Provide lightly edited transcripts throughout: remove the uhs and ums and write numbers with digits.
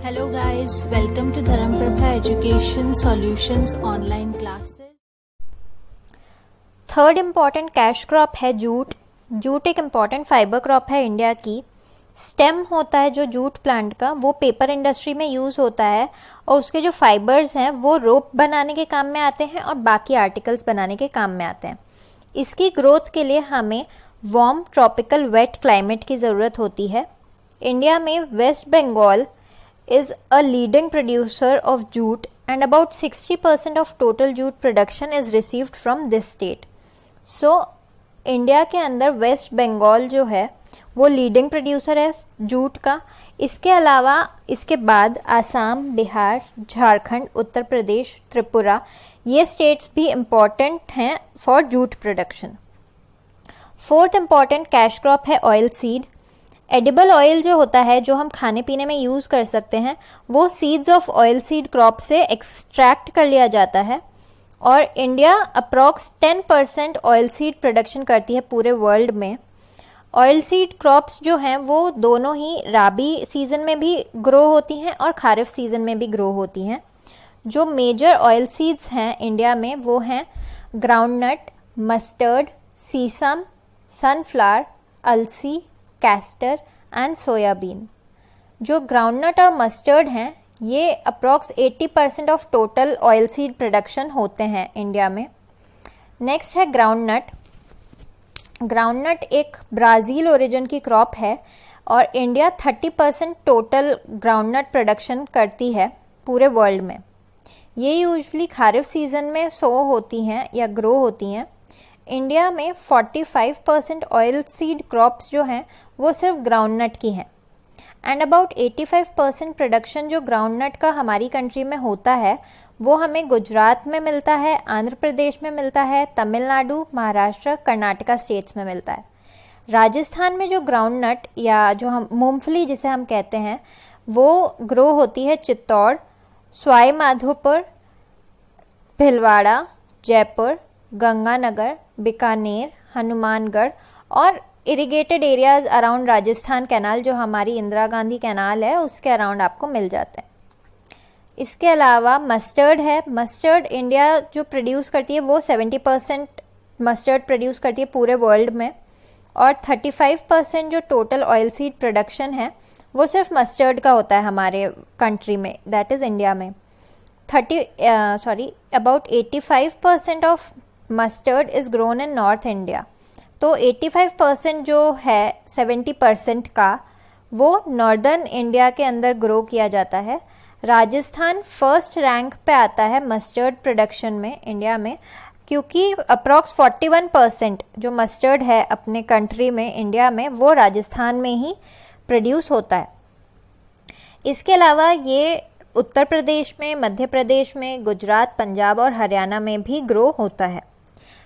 Hello guys, welcome to Dharamprabha Education Solutions online classes. Third important cash crop है jute. Jute एक important fibre crop है India की। Stem होता है जो जूट प्लांट का, वो पेपर इंडस्ट्री में यूज होता है और उसके जो फाइबर्स हैं वो रोप बनाने के काम में आते हैं और बाकी आर्टिकल्स बनाने के काम में आते हैं। इसकी ग्रोथ के लिए हमें वार्म ट्रॉपिकल वेट क्लाइमेट की ज़रूरत होती है। इंडिया में West Bengal is a leading producer of jute and about 60% of total jute production is received from this state. So, India के अंदर वेस्ट बंगाल जो है वो लीडिंग प्रोड्यूसर है जूट का। इसके अलावा इसके बाद आसाम, बिहार, झारखंड, उत्तर प्रदेश, त्रिपुरा, ये स्टेट्स भी इम्पॉर्टेंट हैं for jute production. Fourth important cash crop है ऑयल सीड। एडिबल ऑयल जो होता है जो हम खाने पीने में यूज कर सकते हैं वो seeds of oil seed crop से एक्सट्रैक्ट कर लिया जाता है और India approx 10% oil seed production करती है पूरे वर्ल्ड में। ऑयल सीड क्रॉप्स जो हैं वो दोनों ही राबी सीजन में भी ग्रो होती हैं और खारिफ सीजन में भी ग्रो होती हैं। जो मेजर ऑयल सीड्स हैं इंडिया में वो हैं ग्राउंडनट, मस्टर्ड, सीसम, सनफ्लावर, अलसी, कैस्टर एंड सोयाबीन। जो ग्राउंडनट और मस्टर्ड हैं ये approx 80% of total oil seed production होते हैं इंडिया में। नेक्स्ट है ग्राउंडनट। ग्राउंडनट एक ब्राज़ील ओरिजिन की क्रॉप है और इंडिया 30% टोटल ग्राउंडनट प्रोडक्शन करती है पूरे वर्ल्ड में। ये यूजुअली खारिफ सीजन में सो होती हैं या ग्रो होती हैं। इंडिया में 45% ऑयल सीड क्रॉप्स जो हैं वो सिर्फ ग्राउंडनट की हैं एंड अबाउट 85% प्रोडक्शन जो ग्राउंडनट का हमारी कंट्री में होता है वो हमें गुजरात में मिलता है, आंध्र प्रदेश में मिलता है, तमिलनाडु, महाराष्ट्र, कर्नाटका स्टेट्स में मिलता है। राजस्थान में जो ग्राउंडनट या जो हम मूंगफली जिसे हम कहते हैं वो ग्रो होती है चित्तौड़, सवाई माधोपुर, भिलवाड़ा, जयपुर, गंगानगर, बीकानेर, हनुमानगढ़ और irrigated areas around Rajasthan canal जो हमारी इंदिरा गांधी कैनाल है उसके अराउंड आपको मिल जाते हैं। इसके अलावा मस्टर्ड है। मस्टर्ड इंडिया जो प्रोड्यूस करती है वो 70% मस्टर्ड प्रोड्यूस करती है पूरे वर्ल्ड में और 35% जो टोटल ऑयल सीड प्रोडक्शन है वो सिर्फ मस्टर्ड का होता है हमारे कंट्री में, दैट इज इंडिया में। About 85% of mustard is grown in north India. तो 85% जो है 70% का वो नॉर्दर्न इंडिया के अंदर ग्रो किया जाता है। राजस्थान फर्स्ट रैंक पे आता है मस्टर्ड प्रोडक्शन में इंडिया में, क्योंकि अप्रॉक्स 41% जो मस्टर्ड है अपने कंट्री में इंडिया में वो राजस्थान में ही प्रोड्यूस होता है। इसके अलावा ये उत्तर प्रदेश में, मध्य प्रदेश में, गुजरात, पंजाब और हरियाणा में भी ग्रो होता है।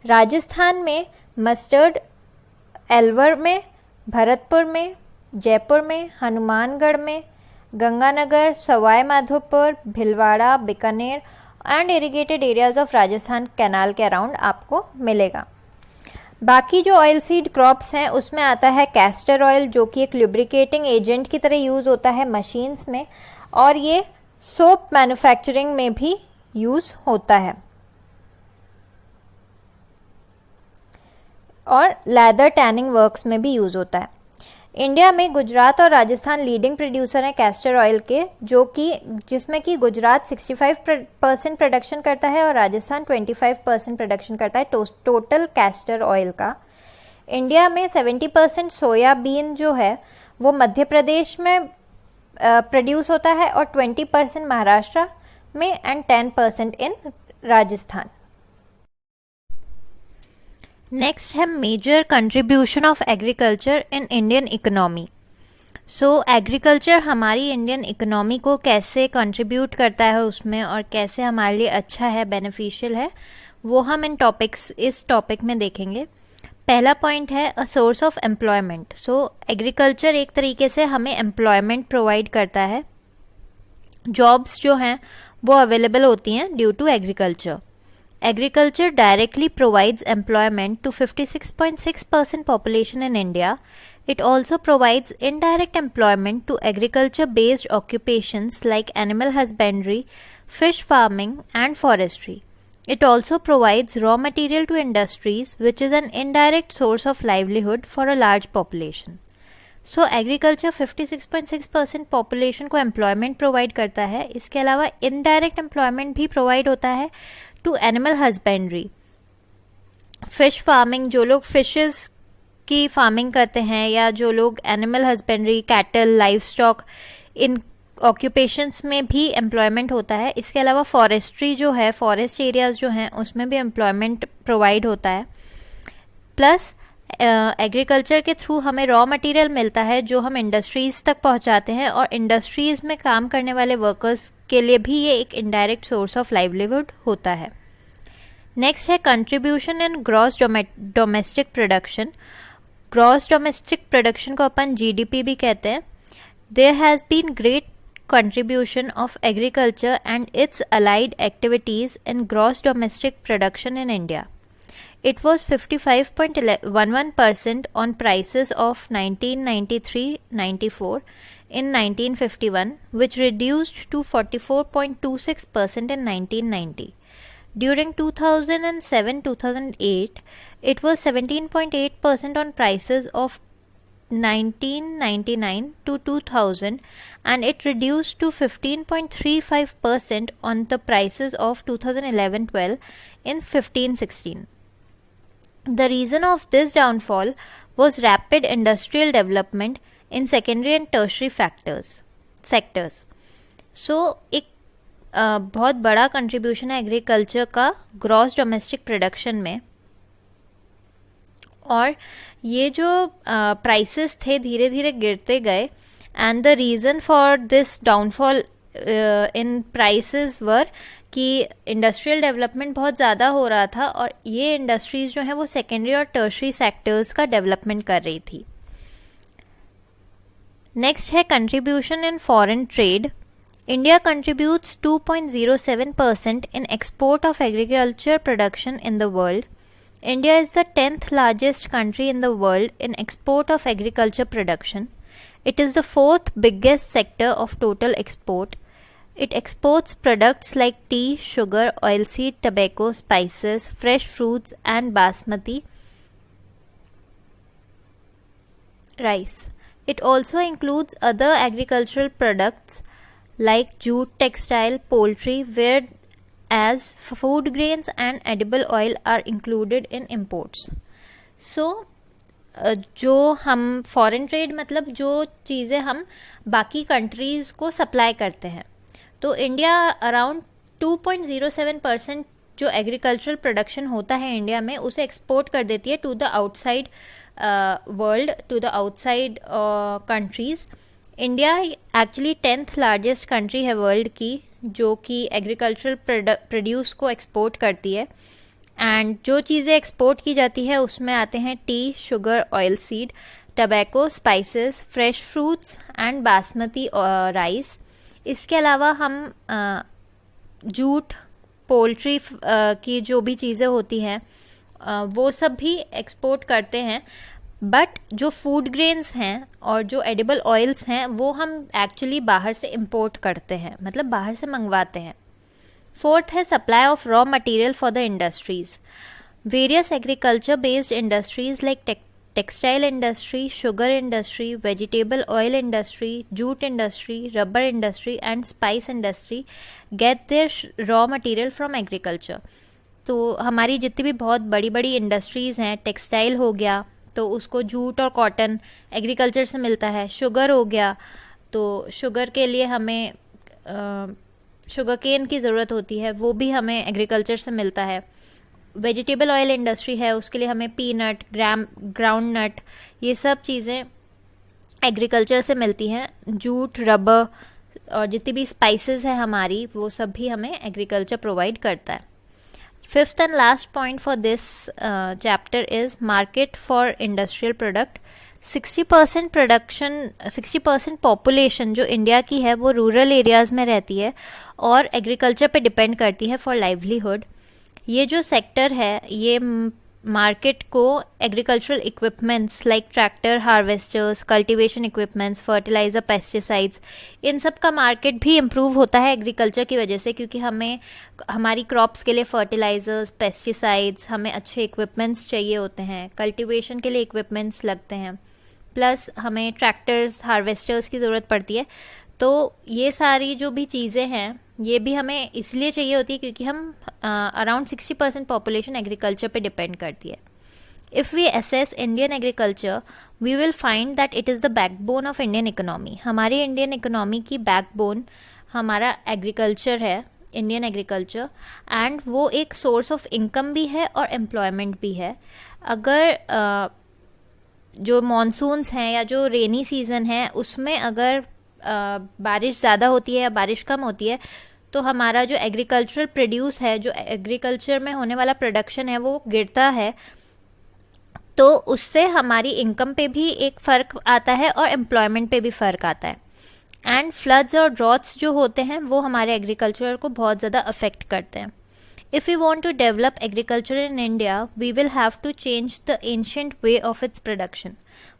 राजस्थान में मस्टर्ड अलवर में, भरतपुर में, जयपुर में, हनुमानगढ़ में, Ganganagar, Sawai Madhopur, Bhilwara, Bikaner and irrigated areas of Rajasthan canal के अराउंड आपको मिलेगा। बाकी जो ऑयल सीड क्रॉप्स हैं उसमें आता है कैस्टर ऑयल जो कि एक लुब्रिकेटिंग एजेंट की तरह यूज होता है मशीन्स में और ये सोप मैन्युफैक्चरिंग में भी यूज होता है और लेदर टैनिंग वर्क्स में भी यूज होता है। इंडिया में गुजरात और राजस्थान लीडिंग प्रोड्यूसर हैं कैस्टर ऑयल के, जो कि जिसमें कि गुजरात 65% प्रोडक्शन करता है और राजस्थान 25% प्रोडक्शन करता है टोटल कैस्टर ऑयल का। इंडिया में 70% सोयाबीन जो है वो मध्य प्रदेश में प्रोड्यूस होता है और 20% महाराष्ट्र में एंड 10% इन राजस्थान। नेक्स्ट है major contribution of agriculture in Indian economy. So agriculture हमारी इंडियन इकोनॉमी को कैसे कंट्रीब्यूट करता है उसमें और कैसे हमारे लिए अच्छा है, बेनिफिशियल है, वो हम इस टॉपिक में देखेंगे। पहला पॉइंट है a source of employment. So agriculture एक तरीके से हमें एम्प्लॉयमेंट प्रोवाइड करता है। जॉब्स जो हैं वो अवेलेबल होती हैं due to agriculture. Agriculture directly provides employment to 56.6% population in India. It also provides indirect employment to agriculture-based occupations like animal husbandry, fish farming, and forestry. It also provides raw material to industries, which is an indirect source of livelihood for a large population. So agriculture 56.6% population को employment provide करता है. इसके अलावा indirect employment भी provide होता है to animal husbandry, fish farming, जो लोग फिशेस की फार्मिंग करते हैं या जो लोग animal husbandry, cattle, livestock, इन ऑक्यूपेशंस में भी एम्प्लॉयमेंट होता है. इसके अलावा फॉरेस्ट्री जो है, फॉरेस्ट एरियाज जो हैं उसमें भी एम्प्लॉयमेंट प्रोवाइड होता है. प्लस एग्रीकल्चर के थ्रू हमें रॉ मटेरियल मिलता है जो हम इंडस्ट्रीज तक पहुंचाते हैं, और इंडस्ट्रीज में काम करने वाले वर्कर्स के लिए भी ये एक इनडायरेक्ट सोर्स ऑफ लाइवलीहुड होता है. नेक्स्ट है contribution in gross domestic production. Gross domestic production को अपन जीडीपी भी कहते हैं. There has been great contribution of agriculture and its allied activities in gross domestic production in India. It was 55.11% on prices of 1993-94 in 1951, which reduced to 44.26% in 1990. During 2007-2008, it was 17.8% on prices of 1999 to 2000, and it reduced to 15.35% on the prices of 2011-12 in 15-16. The reason of this downfall was rapid industrial development in secondary and tertiary sectors. So एक बहुत बड़ा contribution है agriculture का gross domestic production में, और ये जो prices थे धीरे धीरे गिरते गए. And the reason for this downfall in prices were कि इंडस्ट्रियल डेवलपमेंट बहुत ज़्यादा हो रहा था, और ये इंडस्ट्रीज जो हैं वो सेकेंडरी और टर्शरी सेक्टर्स का डेवलपमेंट कर रही थी. नेक्स्ट है contribution in foreign trade. India contributes 2.07% in export of agriculture production in the world. India is the 10th largest country in the world in export of agriculture production. It is the 4th biggest sector of total export. It exports products like tea, sugar, oilseed, tobacco, spices, fresh fruits, and basmati rice. It also includes other agricultural products like jute, textile, poultry, whereas food grains and edible oil are included in imports. So जो हम foreign trade मतलब जो चीज़ें हम बाकी countries को supply करते हैं, तो इंडिया अराउंड 2.07% जो एग्रीकल्चरल प्रोडक्शन होता है इंडिया में उसे एक्सपोर्ट कर देती है to the outside world, to the outside countries. India actually 10th largest country है वर्ल्ड की जो कि एग्रीकल्चरल प्रोड्यूस को एक्सपोर्ट करती है. एंड जो चीज़ें एक्सपोर्ट की जाती है उसमें आते हैं T, sugar, oil seed, tobacco, spices, fresh fruits and basmati rice. इसके अलावा हम जूट, पोल्ट्री की जो भी चीज़ें होती हैं वो सब भी एक्सपोर्ट करते हैं. बट जो फूड ग्रेन्स हैं और जो एडिबल ऑयल्स हैं वो हम एक्चुअली बाहर से इंपोर्ट करते हैं, मतलब बाहर से मंगवाते हैं. फोर्थ है supply of raw material for the industries. Various agriculture based industries like textile industry, sugar industry, vegetable oil industry, jute industry, rubber industry and spice industry get their raw material from agriculture. तो हमारी जितनी भी बहुत बड़ी बड़ी industries हैं, textile हो गया तो उसको जूट और कॉटन एग्रीकल्चर से मिलता है. शुगर हो गया तो शुगर के लिए हमें शुगर केन की ज़रूरत होती है, वो भी हमें एग्रीकल्चर से मिलता है. वेजिटेबल ऑयल इंडस्ट्री है उसके लिए हमें पीनट, ग्राउंड नट, ये सब चीज़ें एग्रीकल्चर से मिलती हैं. जूट, रबर और जितनी भी स्पाइसेस है हमारी वो सब भी हमें एग्रीकल्चर प्रोवाइड करता है. Fifth and last point for this chapter is market for industrial product. 60% production, 60% population जो इंडिया की है वो रूरल एरियाज़ में रहती है और एग्रीकल्चर पे डिपेंड करती है फॉर लाइवलीहुड. ये जो सेक्टर है ये मार्केट को agricultural equipments like tractor, harvesters, cultivation equipments, fertilizer, pesticides, इन सब का मार्केट भी इम्प्रूव होता है एग्रीकल्चर की वजह से, क्योंकि हमें हमारी क्रॉप्स के लिए फर्टिलाइजर्स, पेस्टिसाइड्स, हमें अच्छे इक्विपमेंट्स चाहिए होते हैं, कल्टीवेशन के लिए इक्विपमेंट्स लगते हैं, प्लस हमें ट्रैक्टर्स, हार्वेस्टर्स की ज़रूरत पड़ती है। तो ये सारी जो भी चीज़ें हैं ये भी हमें इसलिए चाहिए होती है क्योंकि हम अराउंड 60% पॉपुलेशन एग्रीकल्चर पे डिपेंड करती है। If we assess Indian agriculture we will find that it is the backbone of Indian economy. हमारी इंडियन इकोनॉमी की बैकबोन हमारा एग्रीकल्चर है, इंडियन एग्रीकल्चर, एंड वो एक सोर्स ऑफ इनकम भी है और एम्प्लॉयमेंट भी है। अगर जो मॉनसून्स हैं या जो रेनी सीजन है उसमें अगर बारिश ज़्यादा होती है या बारिश कम होती है तो हमारा जो एग्रीकल्चरल प्रोड्यूस है, जो एग्रीकल्चर में होने वाला प्रोडक्शन है वो गिरता है, तो उससे हमारी इनकम पे भी एक फ़र्क आता है और एम्प्लॉयमेंट पे भी फ़र्क आता है। एंड फ्लड्स और ड्रॉट्स जो होते हैं वो हमारे एग्रीकल्चर को बहुत ज़्यादा अफेक्ट करते हैं। If we want to develop agriculture in India, we will have to change the ancient way of its production.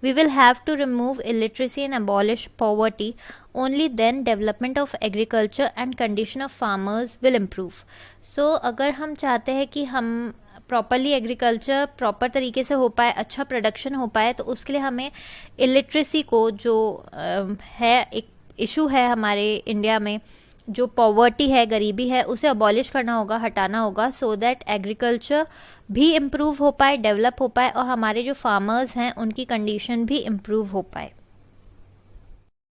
We will have to remove illiteracy and abolish poverty. Only then development of agriculture and condition of farmers will improve. So अगर हम चाहते हैं कि हम properly agriculture proper तरीके से हो पाए, अच्छा प्रोडक्शन हो पाए, तो उसके लिए हमें इलिटरेसी को जो है एक इशू है हमारे इंडिया में, जो पॉवर्टी है, गरीबी है, उसे अबॉलिश करना होगा, हटाना होगा, सो दैट एग्रीकल्चर भी इम्प्रूव हो पाए, डेवलप हो पाए और हमारे जो फार्मर्स हैं उनकी कंडीशन भी इम्प्रूव हो पाए।